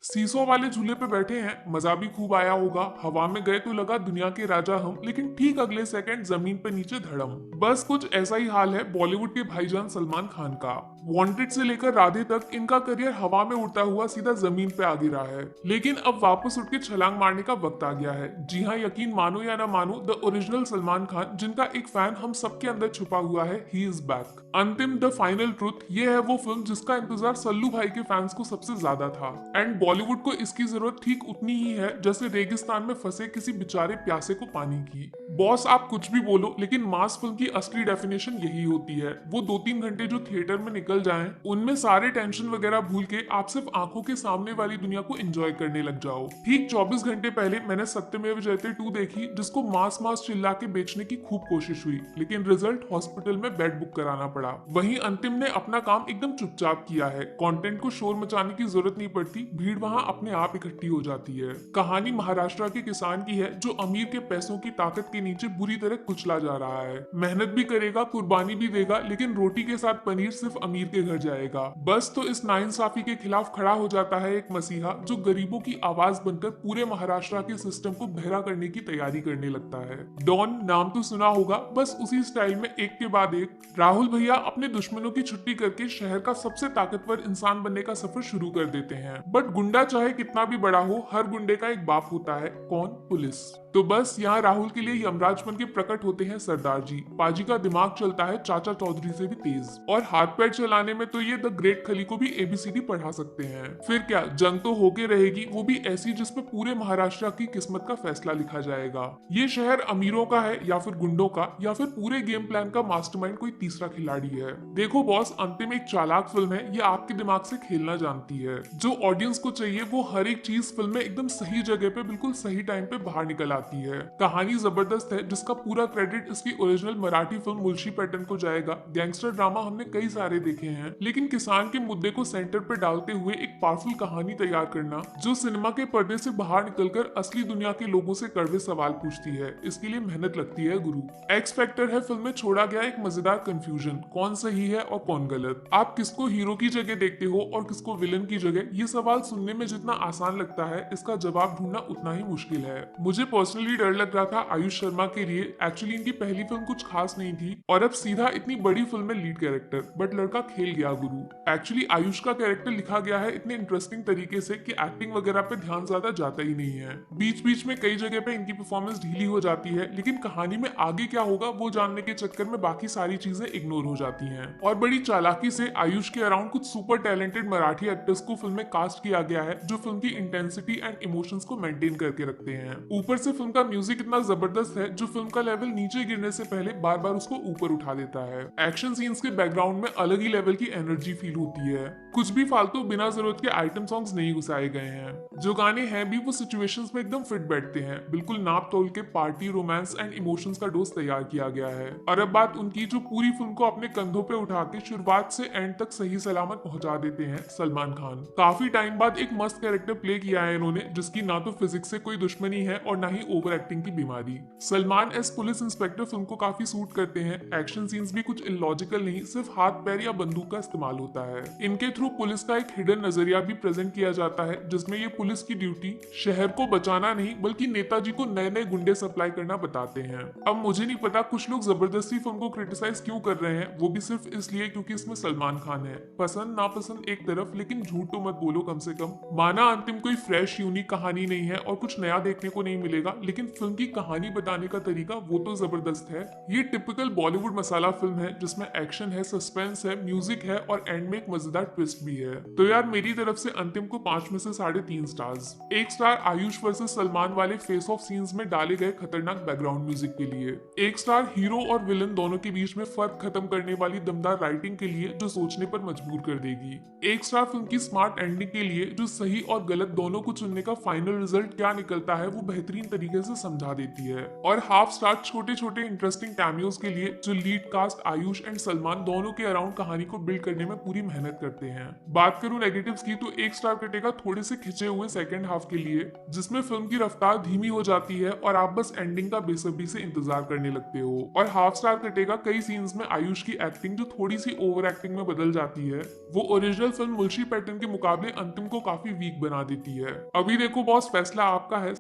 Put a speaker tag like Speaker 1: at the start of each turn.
Speaker 1: सीसो वाले झूले पे बैठे हैं, मजा भी खूब आया होगा। हवा में गए तो लगा दुनिया के राजा हम, लेकिन ठीक अगले सेकंड जमीन पे नीचे धड़म। बस कुछ ऐसा ही हाल है बॉलीवुड के भाईजान सलमान खान का। वांटेड से लेकर राधे तक इनका करियर हवा में उड़ता हुआ सीधा जमीन पे आ गिरा है, लेकिन अब वापस उठ के छलांग मारने का वक्त आ गया है। जी हाँ, यकीन मानो या ना मानो, द ओरिजिनल सलमान खान, जिनका एक फैन हम सबके अंदर छुपा हुआ है, ही इज बैक। अंतिम द फाइनल ट्रुथ, ये है वो फिल्म जिसका इंतजार सल्लू भाई के फैंस को सबसे ज्यादा था। एंड बॉलीवुड को इसकी जरूरत ठीक उतनी ही है जैसे रेगिस्तान में फंसे किसी बेचारे प्यासे को पानी की। बॉस आप कुछ भी बोलो, लेकिन मास फिल्म की असली डेफिनेशन यही होती है। वो 2-3 घंटे जो थिएटर में निकल जाएं, उनमें सारे टेंशन वगैरह भूल के आप सिर्फ आंखों के सामने वाली दुनिया को एंजॉय करने लग जाओ। ठीक 24 घंटे पहले मैंने सत्यमेव जयते 2 देखी, जिसको मास मास चिल्ला के बेचने की खूब कोशिश हुई, लेकिन रिजल्ट हॉस्पिटल में बेड बुक कराना पड़ा। वहीं अंतिम ने अपना काम एकदम चुपचाप किया है। कंटेंट को शोर मचाने की जरूरत नहीं पड़ती, भीड़ वहां अपने आप इकट्ठी हो जाती है। कहानी महाराष्ट्र के किसान की है जो अमीर के पैसों की ताकत के नीचे बुरी तरह कुचला जा रहा है। मेहनत भी करेगा, कुर्बानी भी देगा, लेकिन रोटी के साथ पनीर सिर्फ अमीर के घर जाएगा। बस तो इस नाइंसाफी के खिलाफ खड़ा हो जाता है एक मसीहा, जो गरीबों की आवाज बनकर पूरे महाराष्ट्र के सिस्टम को बहरा करने की तैयारी करने लगता है। डॉन नाम तो सुना होगा, बस उसी स्टाइल में एक के बाद एक राहुल भैया अपने दुश्मनों की छुट्टी करके शहर का सबसे ताकतवर इंसान बनने का सफर शुरू कर देते हैं। बट गुंडा चाहे कितना भी बड़ा हो, हर गुंडे का एक बाप होता है। कौन? पुलिस। तो बस यहाँ राहुल के लिए यमराज बन के प्रकट होते हैं सरदार जी। पाजी का दिमाग चलता है चाचा चौधरी से भी तेज, और हाथ पैर चलाने में तो ये द ग्रेट खली को भी एबीसीडी पढ़ा सकते हैं। फिर क्या, जंग तो होके रहेगी, वो भी ऐसी जिसमें पूरे महाराष्ट्र की किस्मत का फैसला लिखा जाएगा। ये शहर अमीरों का है या फिर गुंडों का, या फिर पूरे गेम प्लान का मास्टरमाइंड कोई तीसरा खिलाड़ी है। देखो बॉस, अंतिम एक चालाक फिल्म है, ये आपके दिमाग से खेलना जानती है। जो ऑडियंस को चाहिए वो हर एक चीज फिल्म में एकदम सही जगह पे बिल्कुल सही टाइम पे बाहर निकल आती है। कहानी जबरदस्त है, जिसका पूरा क्रेडिट इसकी ओरिजिनल मराठी फिल्म मुल्शी पैटर्न को जाएगा। गैंगस्टर ड्रामा हमने कई सारे देखे हैं, लेकिन किसान के मुद्दे को सेंटर पे डालते हुए एक पावरफुल कहानी तैयार करना जो सिनेमा के पर्दे से बाहर निकलकर असली दुनिया के लोगों से कड़वे सवाल पूछती है, इसके लिए मेहनत लगती है गुरु। एक्स फैक्टर है फिल्म में छोड़ा गया एक मजेदार कंफ्यूजन, कौन सही है और कौन गलत। आप किसको हीरो की जगह देखते हो और किसको विलन की जगह, ये सवाल सुनने में जितना आसान लगता है, इसका जवाब ढूंढना उतना ही मुश्किल है। मुझे पर्सनली डर लग रहा था आयुष शर्मा के लिए। एक्चुअली इनकी पहली फिल्म कुछ खास नहीं थी, और अब सीधा इतनी बड़ी फिल्म में लीड कैरेक्टर, बट लड़का खेल गया गुरु। एक्चुअली आयुष का कैरेक्टर लिखा गया है इतने इंटरेस्टिंग तरीके से कि एक्टिंग वगैरह पे ध्यान ज्यादा जाता ही नहीं है। बीच बीच में कई जगह पे इनकी परफॉर्मेंस ढीली हो जाती है, लेकिन कहानी में आगे क्या होगा वो जानने के चक्कर में बाकी सारी चीजें इग्नोर हो जाती हैं। और बड़ी चालाकी से आयुष के अराउंड कुछ सुपर टैलेंटेड मराठी एक्टर्स को फिल्म में कास्ट किया गया है, जो फिल्म की इंटेंसिटी एंड इमोशंस को मेंटेन करके रखते हैं। ऊपर से फिल्म का म्यूजिक इतना जबरदस्त है जो फिल्म का लेवल नीचे गिरने से पहले बार बार उसको ऊपर उठा देता है। एक्शन सीन्स के बैकग्राउंड में अलग ही लेवल की एनर्जी फील होती है। कुछ भी फालतू बिना जरूरत के आइटम सॉन्ग्स नहीं घुसाए गए हैं। जो गाने हैं भी वो सिचुएशंस में एकदम फिट बैठते हैं। बिल्कुल नाप तोल के पार्टी, रोमांस एंड इमोशंस का डोज तैयार किया गया है। और अब बात उनकी जो पूरी फिल्म को अपने कंधों पे उठा के शुरुआत से एंड तक सही सलामत पहुंचा देते हैं, सलमान खान। काफी टाइम बाद एक मस्त कैरेक्टर प्ले किया है इन्होंने, जिसकी ना तो फिजिक्स से कोई दुश्मनी है और ना ही ओवर एक्टिंग की बीमारी। Salman S police inspector film को काफी सूट करते हैं। एक्शन सीन्स भी कुछ इलॉजिकल नहीं, सिर्फ हाथ पैर या बंदूक का इस्तेमाल होता है। इनके थ्रू पुलिस का एक हिडन नजरिया भी प्रेजेंट किया जाता है, जिसमें ये पुलिस की ड्यूटी शहर को बचाना नहीं बल्कि नेताजी को नए नए गुंडे सप्लाई करना बताते हैं। अब मुझे नहीं पता कुछ लोग जबरदस्ती फिल्म को क्रिटिसाइज क्यों कर रहे हैं, वो भी सिर्फ इसलिए क्योंकि इसमें सलमान खान है। पसंद नापसंद एक तरफ, लेकिन झूठ तो मत बोलो कम से कम। माना अंतिम कोई फ्रेश यूनिक कहानी नहीं है और कुछ नया देखने को नहीं मिलेगा, लेकिन फिल्म की कहानी बताने का तरीका वो तो जबरदस्त है। ये टिपिकल बॉलीवुड मसाला फिल्म है जिसमें एक्शन है, सस्पेंस है, म्यूजिक है और एंड में एक मजेदार ट्विस्ट भी है। तो यार मेरी तरफ से अंतिम को 5 में से 3.5 stars. 1 star Ayush versus Salman वाले फेस ऑफ सीन्स में डाले गए खतरनाक बैकग्राउंड म्यूजिक के लिए। 1 स्टार हीरो और विलन दोनों के बीच में फर्क खत्म करने वाली दमदार राइटिंग के लिए जो सोचने पर मजबूर कर देगी। 1 स्टार फिल्म की स्मार्ट एंडिंग के लिए जो सही और गलत दोनों को चुनने का फाइनल रिजल्ट क्या निकलता है वो बेहतरीन तरीके तरीके से समझा देती है। और हाफ स्टार छोटे छोटे इंटरेस्टिंग कैमियोज के लिए जो lead cast Ayush and Salman दोनों के अराउंड कहानी को बिल्ड करने में पूरी मेहनत करते हैं। बात करूं नेगेटिव्स की तो 1 स्टार कटेगा थोड़े से खिंचे हुए सेकंड हाफ के लिए, जिसमें फिल्म की रफ्तार धीमी हो जाती है और आप बस एंडिंग का बेसब्री से इंतजार करने लगते हो। और हाफ स्टार कटेगा कई सीन्स में आयुष की एक्टिंग जो थोड़ी सी ओवर एक्टिंग में बदल जाती है, वो ओरिजिनल फिल्म मुंशी पैटर्न के मुकाबले अंतिम को काफी वीक बना देती है। अभी देखो बॉस, फैसला आपका है।